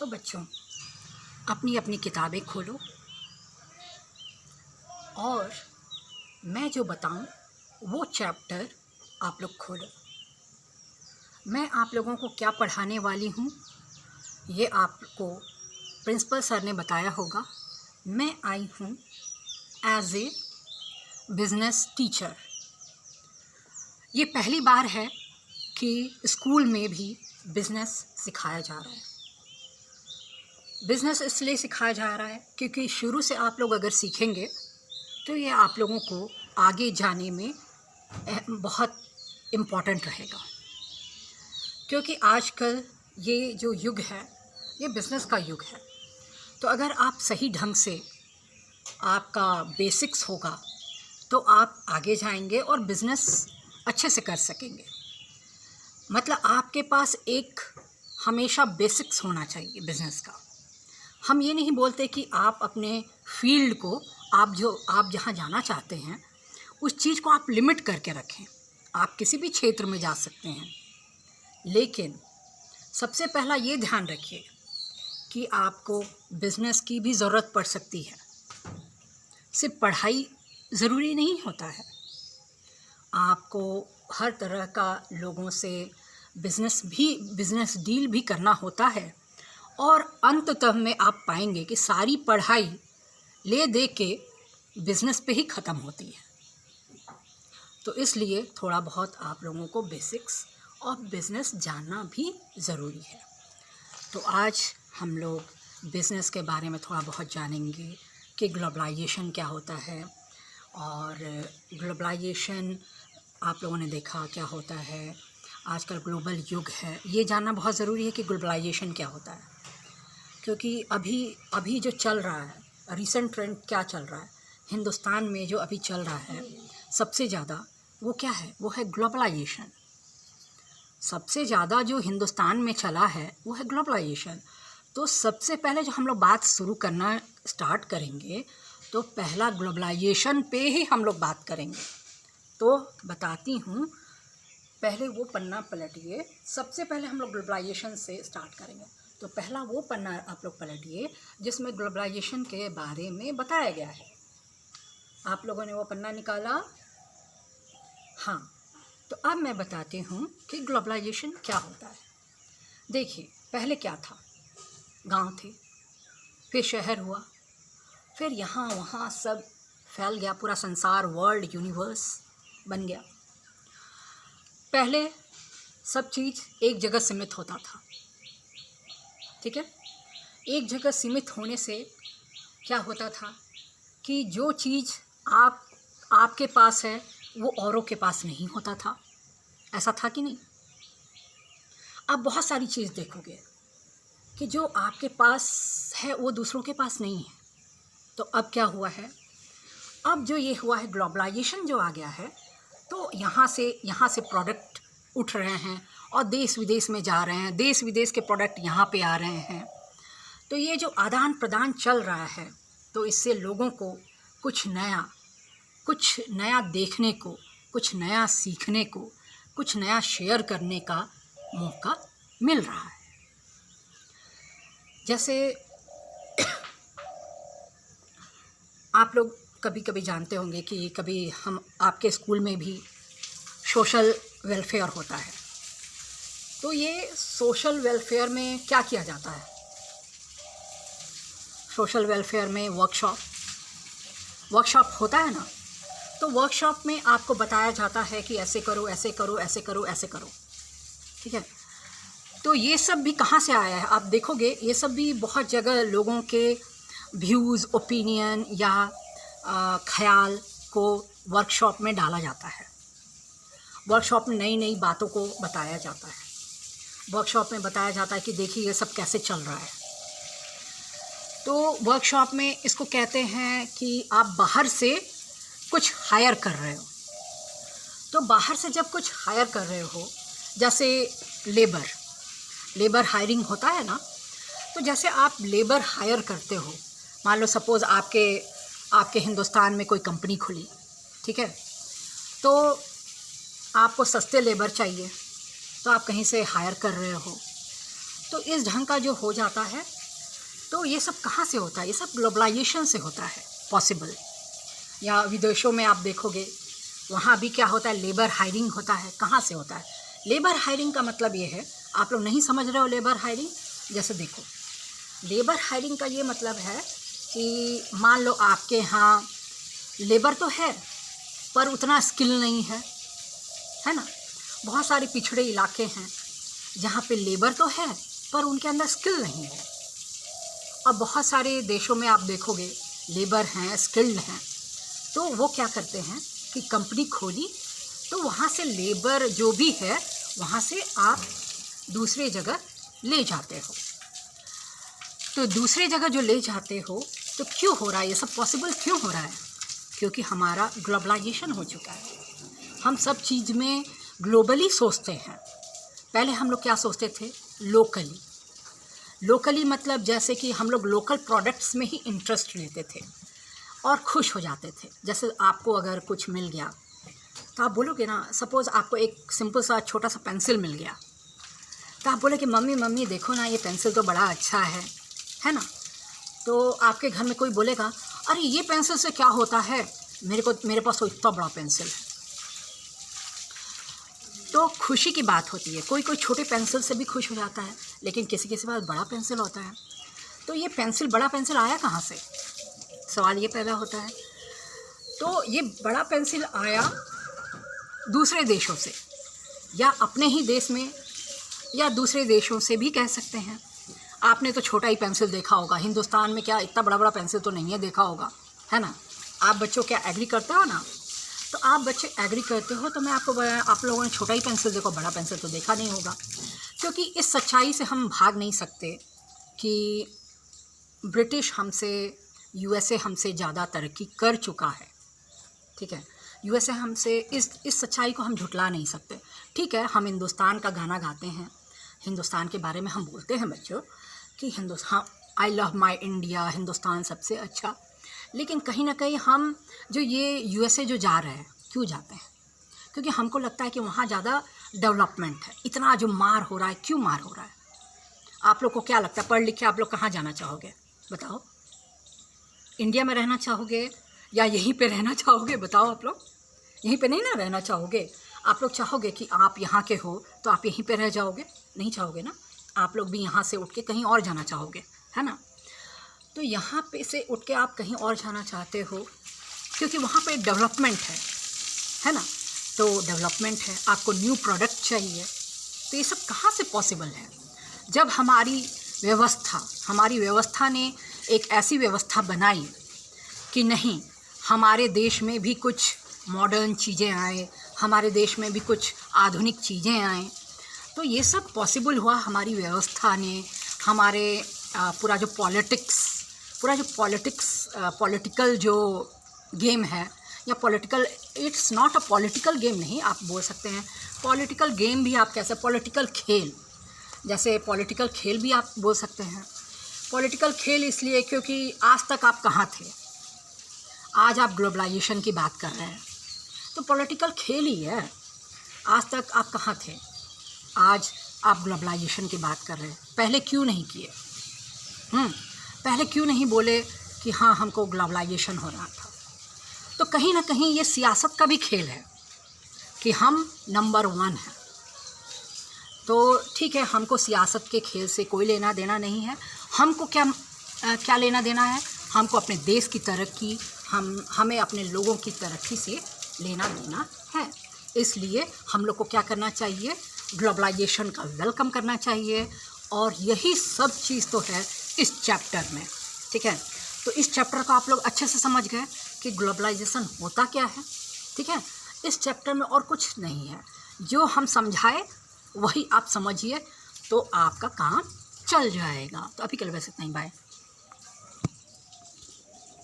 तो बच्चों, अपनी अपनी किताबें खोलो और मैं जो बताऊं वो चैप्टर आप लोग खोलो। मैं आप लोगों को क्या पढ़ाने वाली हूँ ये आपको प्रिंसिपल सर ने बताया होगा। मैं आई हूँ एज ए बिज़नेस टीचर। ये पहली बार है कि स्कूल में भी बिज़नेस सिखाया जा रहा है। बिज़नेस इसलिए सिखाया जा रहा है क्योंकि शुरू से आप लोग अगर सीखेंगे तो ये आप लोगों को आगे जाने में बहुत इम्पॉर्टेंट रहेगा। क्योंकि आजकल ये जो युग है ये बिज़नेस का युग है। तो अगर आप सही ढंग से आपका बेसिक्स होगा तो आप आगे जाएंगे और बिज़नेस अच्छे से कर सकेंगे। मतलब आपके पास एक हमेशा बेसिक्स होना चाहिए बिज़नेस का। हम ये नहीं बोलते कि आप अपने फील्ड को आप जहाँ जाना चाहते हैं उस चीज़ को आप लिमिट करके रखें। आप किसी भी क्षेत्र में जा सकते हैं, लेकिन सबसे पहला ये ध्यान रखिए कि आपको बिज़नेस की भी ज़रूरत पड़ सकती है। सिर्फ पढ़ाई ज़रूरी नहीं होता है। आपको हर तरह का लोगों से बिज़नेस डील भी करना होता है और अंततः में आप पाएंगे कि सारी पढ़ाई ले दे के बिज़नेस पे ही ख़त्म होती है। तो इसलिए थोड़ा बहुत आप लोगों को बेसिक्स और बिज़नेस जानना भी ज़रूरी है। तो आज हम लोग बिज़नेस के बारे में थोड़ा बहुत जानेंगे कि ग्लोबलाइजेशन क्या होता है। और ग्लोबलाइजेशन आप लोगों ने देखा क्या होता है। आजकल ग्लोबल युग है, ये जानना बहुत ज़रूरी है कि ग्लोबलाइजेशन क्या होता है। क्योंकि अभी जो चल रहा है, रीसेंट ट्रेंड क्या चल रहा है हिंदुस्तान में, जो अभी चल रहा है सबसे ज़्यादा वो क्या है, वो है ग्लोबलाइजेशन। सबसे ज़्यादा जो हिंदुस्तान में चला है वो है ग्लोबलाइजेशन। तो सबसे पहले जो हम लोग बात शुरू करना स्टार्ट करेंगे तो पहला ग्लोबलाइजेशन पे ही हम लोग बात करेंगे। तो बताती हूँ, पहले वो पन्ना पलटिए। सबसे पहले हम लोग ग्लोबलाइजेशन से स्टार्ट करेंगे। तो पहला वो पन्ना आप लोग पलटिए जिसमें ग्लोबलाइजेशन के बारे में बताया गया है। आप लोगों ने वो पन्ना निकाला? हाँ। तो अब मैं बताती हूँ कि ग्लोबलाइजेशन क्या होता है। देखिए, पहले क्या था, गांव थे, फिर शहर हुआ, फिर यहाँ वहाँ सब फैल गया, पूरा संसार, वर्ल्ड, यूनिवर्स बन गया। पहले सब चीज़ एक जगह सीमित होता था, ठीक है। एक जगह सीमित होने से क्या होता था कि जो चीज़ आपके पास है वो औरों के पास नहीं होता था। ऐसा था कि नहीं? अब बहुत सारी चीज़ देखोगे कि जो आपके पास है वो दूसरों के पास नहीं है। तो अब क्या हुआ है, अब जो ये हुआ है ग्लोबलाइजेशन जो आ गया है, तो यहाँ से प्रोडक्ट उठ रहे हैं और देश विदेश में जा रहे हैं, देश विदेश के प्रोडक्ट यहाँ पे आ रहे हैं। तो ये जो आदान प्रदान चल रहा है, तो इससे लोगों को कुछ नया देखने को, कुछ नया सीखने को, कुछ नया शेयर करने का मौका मिल रहा है। जैसे आप लोग कभी कभी जानते होंगे कि कभी हम आपके स्कूल में भी सोशल वेलफेयर होता है। तो ये सोशल वेलफेयर में क्या किया जाता है? सोशल वेलफेयर में वर्कशॉप होता है ना। तो वर्कशॉप में आपको बताया जाता है कि ऐसे करो, ऐसे करो, ऐसे करो, ऐसे करो, ठीक है। तो ये सब भी कहाँ से आया है? आप देखोगे ये सब भी बहुत जगह लोगों के व्यूज़, ओपिनियन या ख्याल को वर्कशॉप में डाला जाता है। वर्कशॉप में नई नई बातों को बताया जाता है। वर्कशॉप में बताया जाता है कि देखिए ये सब कैसे चल रहा है। तो वर्कशॉप में इसको कहते हैं कि आप बाहर से कुछ हायर कर रहे हो। तो बाहर से जब कुछ हायर कर रहे हो, जैसे लेबर हायरिंग होता है ना, तो जैसे आप लेबर हायर करते हो, मान लो सपोज़ आपके हिंदुस्तान में कोई कंपनी खुली, ठीक है। तो आपको सस्ते लेबर चाहिए तो आप कहीं से हायर कर रहे हो। तो इस ढंग का जो हो जाता है, तो ये सब कहाँ से होता है? ये सब ग्लोबलाइजेशन से होता है पॉसिबल। या विदेशों में आप देखोगे, वहाँ भी क्या होता है? लेबर हायरिंग होता है। कहाँ से होता है? लेबर हायरिंग का मतलब ये है, आप लोग नहीं समझ रहे हो लेबर हायरिंग। जैसे देखो, लेबर हायरिंग का ये मतलब है कि मान लो आपके यहाँ लेबर तो है पर उतना स्किल नहीं है ना। बहुत सारे पिछड़े इलाके हैं जहाँ पे लेबर तो है पर उनके अंदर स्किल नहीं है। और बहुत सारे देशों में आप देखोगे लेबर हैं, स्किल्ड हैं, तो वो क्या करते हैं कि कंपनी खोली तो वहाँ से लेबर जो भी है वहाँ से आप दूसरे जगह ले जाते हो। तो दूसरे जगह जो ले जाते हो, तो क्यों हो रहा है ये सब? पॉसिबल क्यों हो रहा है? क्योंकि हमारा ग्लोबलाइजेशन हो चुका है। हम सब चीज़ में ग्लोबली सोचते हैं। पहले हम लोग क्या सोचते थे? लोकली मतलब जैसे कि हम लोग लोकल प्रोडक्ट्स में ही इंटरेस्ट लेते थे और खुश हो जाते थे। जैसे आपको अगर कुछ मिल गया तो आप बोलोगे ना, सपोज़ आपको एक सिंपल सा छोटा सा पेंसिल मिल गया, तो आप बोले कि मम्मी देखो ना, ये पेंसिल तो बड़ा अच्छा है ना। तो आपके घर में कोई बोलेगा, अरे ये पेंसिल से क्या होता है, मेरे पास तो इतना बड़ा पेंसिल है। तो खुशी की बात होती है। कोई छोटे पेंसिल से भी खुश हो जाता है, लेकिन किसी के पास बड़ा पेंसिल होता है। तो ये बड़ा पेंसिल आया कहाँ से? सवाल ये पैदा होता है। तो ये बड़ा पेंसिल आया दूसरे देशों से, या अपने ही देश में, या दूसरे देशों से भी कह सकते हैं। आपने तो छोटा ही पेंसिल देखा होगा, हिंदुस्तान में क्या इतना बड़ा पेंसिल तो नहीं है देखा होगा, है ना। आप बच्चों क्या एग्री करते हो ना? तो आप बच्चे एग्री करते हो, तो मैं आप लोगों ने छोटा ही पेंसिल देखो, बड़ा पेंसिल तो देखा नहीं होगा। क्योंकि इस सच्चाई से हम भाग नहीं सकते कि ब्रिटिश हमसे, यूएसए हमसे ज़्यादा तरक्की कर चुका है। ठीक है, यूएसए हमसे, इस सच्चाई को हम झुटला नहीं सकते। ठीक है, हम हिंदुस्तान का गाना गाते हैं, हिंदुस्तान के बारे में हम बोलते हैं बच्चों कि Hindustan, I love my India, Hindustan सबसे अच्छा। लेकिन कहीं ना कहीं हम जो ये यूएसए जो जा रहे हैं, क्यों जाते हैं? क्योंकि हमको लगता है कि वहाँ ज़्यादा डेवलपमेंट है। इतना जो मार हो रहा है, क्यों मार हो रहा है? आप लोग को क्या लगता है, पढ़ लिख के आप लोग कहाँ जाना चाहोगे? बताओ, इंडिया में रहना चाहोगे या यहीं पे रहना चाहोगे? बताओ, आप लोग यहीं पे नहीं ना रहना चाहोगे। आप लोग चाहोगे कि आप यहाँ के हो तो आप यहीं पे रह जाओगे? नहीं चाहोगे ना। आप लोग भी यहाँ से उठ के कहीं और जाना चाहोगे, है ना। तो यहाँ पे से उठ के आप कहीं और जाना चाहते हो क्योंकि वहाँ पे डेवलपमेंट है ना। तो डेवलपमेंट है, आपको न्यू प्रोडक्ट चाहिए। तो ये सब कहाँ से पॉसिबल है? जब हमारी व्यवस्था ने एक ऐसी व्यवस्था बनाई कि नहीं, हमारे देश में भी कुछ मॉडर्न चीज़ें आए, हमारे देश में भी कुछ आधुनिक चीज़ें आएँ। तो ये सब पॉसिबल हुआ हमारी व्यवस्था ने। हमारे पूरा जो पॉलिटिकल जो गेम है, या political, it's not a political game नहीं, आप बोल सकते हैं पॉलिटिकल गेम भी आप कैसे, पॉलिटिकल खेल, जैसे पॉलिटिकल खेल भी आप बोल सकते हैं। पॉलिटिकल खेल इसलिए क्योंकि आज तक आप कहाँ थे? आज आप ग्लोबलाइजेशन की बात कर रहे हैं, तो पॉलिटिकल खेल ही है। आज तक आप कहाँ थे? आज आप ग्लोबलाइजेशन की बात कर रहे हैं। पहले क्यों नहीं किए? पहले क्यों नहीं बोले कि हाँ, हमको ग्लोबलाइजेशन हो रहा था? तो कहीं ना कहीं ये सियासत का भी खेल है कि हम नंबर 1 हैं। तो ठीक है, हमको सियासत के खेल से कोई लेना देना नहीं है। हमको क्या लेना देना है? हमको अपने देश की तरक्की, हमें अपने लोगों की तरक्की से लेना देना है। इसलिए हम लोग को क्या करना चाहिए? ग्लोबलाइजेशन का वेलकम करना चाहिए। और यही सब चीज़ तो है इस चैप्टर में। ठीक है, तो इस चैप्टर को आप लोग अच्छे से समझ गए कि ग्लोबलाइजेशन होता क्या है। ठीक है, इस चैप्टर में और कुछ नहीं है, जो हम समझाए वही आप समझिए, तो आपका काम चल जाएगा। तो अभी के लिए बस इतना ही, बाय।